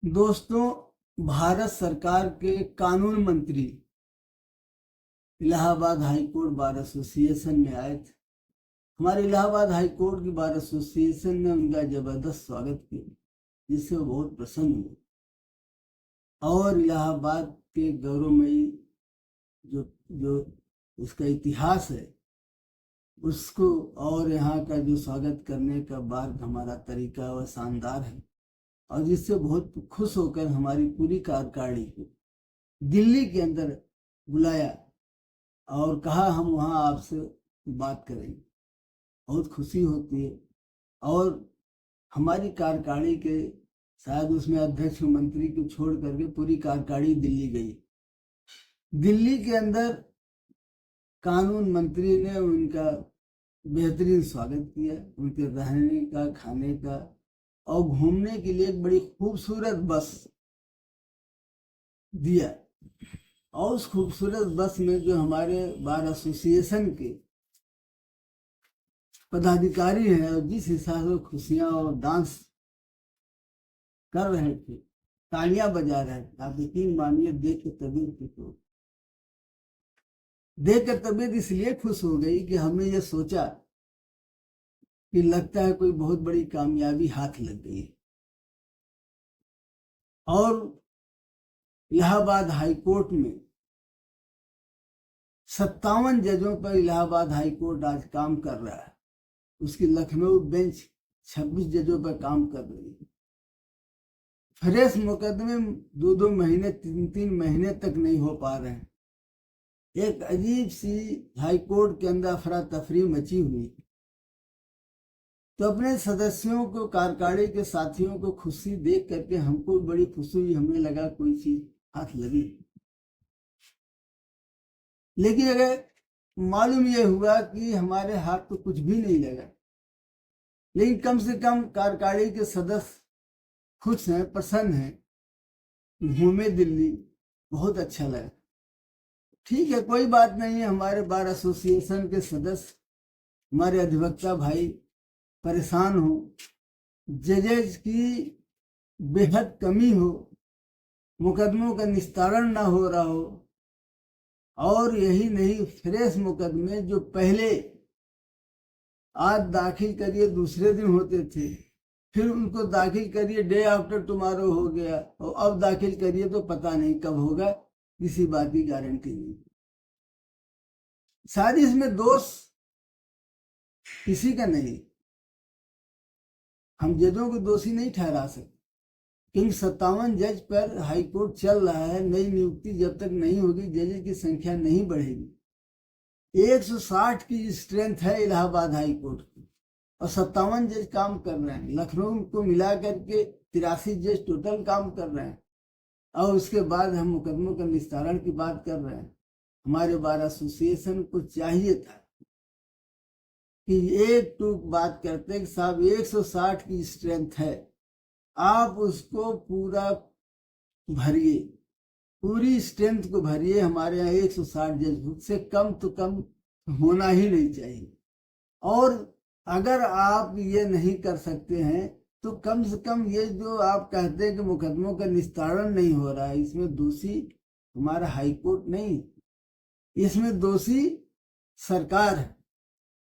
दोस्तों, भारत सरकार के कानून मंत्री Allahabad high court bar association में आए थे। हमारे इलाहाबाद हाई कोर्ट की बार एसोसिएशन ने उनका जबरदस्त स्वागत किया, जिससे वो बहुत प्रसन्न हुए और इलाहाबाद के गौरवमयी जो जो उसका इतिहास है उसको और यहाँ का जो स्वागत करने का बार हमारा तरीका वह शानदार है और जिससे बहुत खुश होकर हमारी पूरी कार्यकारिणी को दिल्ली के अंदर बुलाया और कहा हम वहाँ आपसे बात करेंगे। बहुत खुशी होती है और हमारी कार्यकारिणी के शायद उसमें अध्यक्ष मंत्री को छोड़ करके पूरी कार्यकारिणी दिल्ली गई। दिल्ली के अंदर कानून मंत्री ने उनका बेहतरीन स्वागत किया, उनके रहने का, खाने का और घूमने के लिए एक बड़ी खूबसूरत बस दिया और उस खूबसूरत बस में जो हमारे बार एसोसिएशन के पदाधिकारी हैं और जिस हिसाब से खुशियां और डांस कर रहे थे, तालियां बजा रहे थे, आप यकीन मानिए देख कर तबीयत खुश हो तबीयत इसलिए खुश हो गई कि हमने ये सोचा कि लगता है कोई बहुत बड़ी कामयाबी हाथ लग गई और इलाहाबाद हाई कोर्ट में 57 जजों पर इलाहाबाद हाई कोर्ट आज काम कर रहा है। उसकी लखनऊ बेंच 26 जजों पर काम कर रही है। फ्रेश मुकदमे 2-2 महीने 3-3 महीने तक नहीं हो पा रहे हैं। एक अजीब सी हाई कोर्ट के अंदर अफरा तफरी मची हुई। तो अपने सदस्यों को, कार्यकारिणी के साथियों को खुशी देख करके हमको बड़ी खुशी हुई। हमें लगा कोई चीज हाथ लगी, लेकिन अगर मालूम यह हुआ कि हमारे हाथ तो कुछ भी नहीं लगा, लेकिन कम से कम कार्यकारिणी के सदस्य खुश हैं, प्रसन्न हैं। घूमे दिल्ली, बहुत अच्छा लगा। ठीक है, कोई बात नहीं है। हमारे बार एसोसिएशन के सदस्य, हमारे अधिवक्ता भाई परेशान हो, जजेज की बेहद कमी हो, मुकदमों का निस्तारण ना हो रहा हो और यही नहीं, फ्रेश मुकदमे जो पहले आज दाखिल करिए दूसरे दिन होते थे, फिर उनको दाखिल करिए डे आफ्टर टुमारो हो गया और अब दाखिल करिए तो पता नहीं कब होगा, किसी बात की गारंटी नहीं। शायद इसमें दोष किसी का नहीं, हम जजों को दोषी नहीं ठहरा सकते, क्योंकि 57 जज पर हाई कोर्ट चल रहा है। नई नियुक्ति जब तक नहीं होगी, जजेज की संख्या नहीं बढ़ेगी। 160 की स्ट्रेंथ है इलाहाबाद हाई कोर्ट की और 57 जज काम कर रहे हैं। लखनऊ को मिला करके 83 जज टोटल काम कर रहे हैं और उसके बाद हम मुकदमों का निस्तारण की बात कर रहे हैं। हमारे बार एसोसिएशन को चाहिए था कि एक टूक बात करते कि साहब 160 की स्ट्रेंथ है, आप उसको पूरा भरिए, पूरी स्ट्रेंथ को भरिए। हमारे यहाँ 160 जज से कम तो कम होना ही नहीं चाहिए। और अगर आप ये नहीं कर सकते हैं तो कम से कम ये जो आप कहते हैं कि मुकदमों का निस्तारण नहीं हो रहा है, इसमें दोषी हमारा हाई कोर्ट नहीं, इसमें दोषी सरकार है।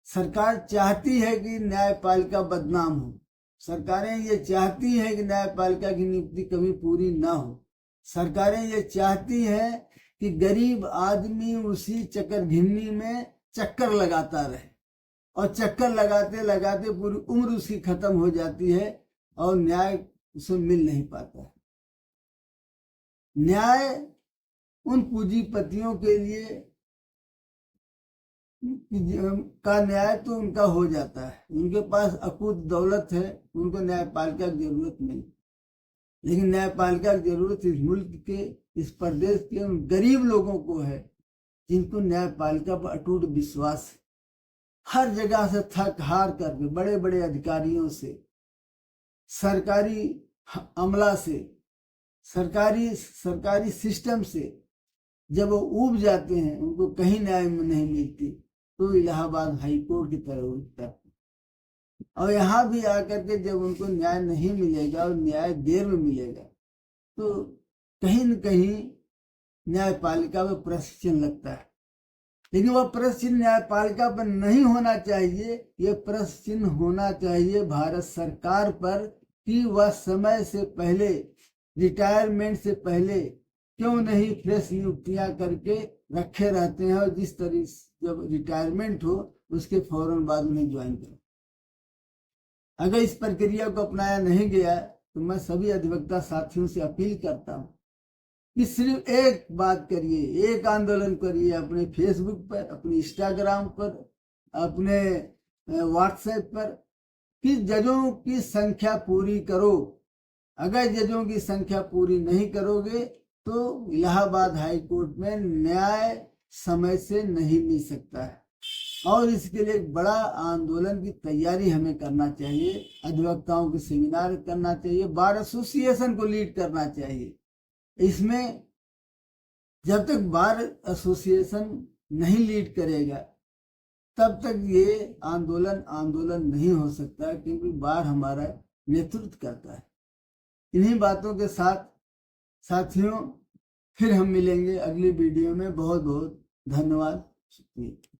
सरकार चाहती है कि न्यायपालिका बदनाम हो, सरकारें ये चाहती है कि न्यायपालिका की नियुक्ति कभी पूरी ना हो। सरकारें ये चाहती है कि गरीब आदमी उसी चक्कर-घिन्नी में चक्कर लगाता रहे और चक्कर लगाते लगाते पूरी उम्र उसकी खत्म हो जाती है और न्याय उसे मिल नहीं पाता है। न्याय उन पूंजीपतियों के लिए का न्याय तो उनका हो जाता है, उनके पास अकूत दौलत है, उनको न्यायपालिका की जरूरत नहीं। लेकिन न्यायपालिका की जरूरत इस मुल्क के, इस प्रदेश के उन गरीब लोगों को है जिनको न्यायपालिका पर अटूट विश्वास है। हर जगह से थक हार करके, बड़े बड़े अधिकारियों से, सरकारी अमला से, सरकारी सिस्टम से जब वो ऊब जाते हैं, उनको कहीं न्याय नहीं मिलती, तो इलाहाबाद हाई कोर्ट की तरफ उठता है। और यहाँ भी आकर के जब उनको न्याय नहीं मिलेगा और न्याय देर में मिलेगा तो कहीं न कहीं न्यायपालिका में प्रश्न चिन्ह लगता है। लेकिन वह प्रश्न चिन्ह न्यायपालिका पर नहीं होना चाहिए, ये प्रश्न चिन्ह होना चाहिए भारत सरकार पर कि वह समय से पहले, रिटायरमेंट से पहले क्यों नहीं फ्रेश नियुक्तियां करके रखे रहते हैं, और जिस तरीके से जब रिटायरमेंट हो उसके फौरन बाद उन्हें ज्वाइन करो। अगर इस प्रक्रिया को अपनाया नहीं गया तो मैं सभी अधिवक्ता साथियों से अपील करता हूँ कि सिर्फ एक बात करिए, एक आंदोलन करिए अपने फेसबुक पर, अपने इंस्टाग्राम पर, अपने व्हाट्सएप पर कि जजों की संख्या पूरी करो। अगर जजों की संख्या पूरी नहीं करोगे तो इलाहाबाद हाई कोर्ट में न्याय समय से नहीं मिल सकता है, और इसके लिए एक बड़ा आंदोलन की तैयारी हमें करना चाहिए। अधिवक्ताओं के सेमिनार करना चाहिए, बार एसोसिएशन को लीड करना चाहिए। इसमें जब तक बार एसोसिएशन नहीं लीड करेगा तब तक ये आंदोलन नहीं हो सकता, क्योंकि बार हमारा नेतृत्व करता है। इन्हीं बातों के साथ साथियों फिर हम मिलेंगे अगली वीडियो में। बहुत बहुत धन्यवाद, शुक्रिया।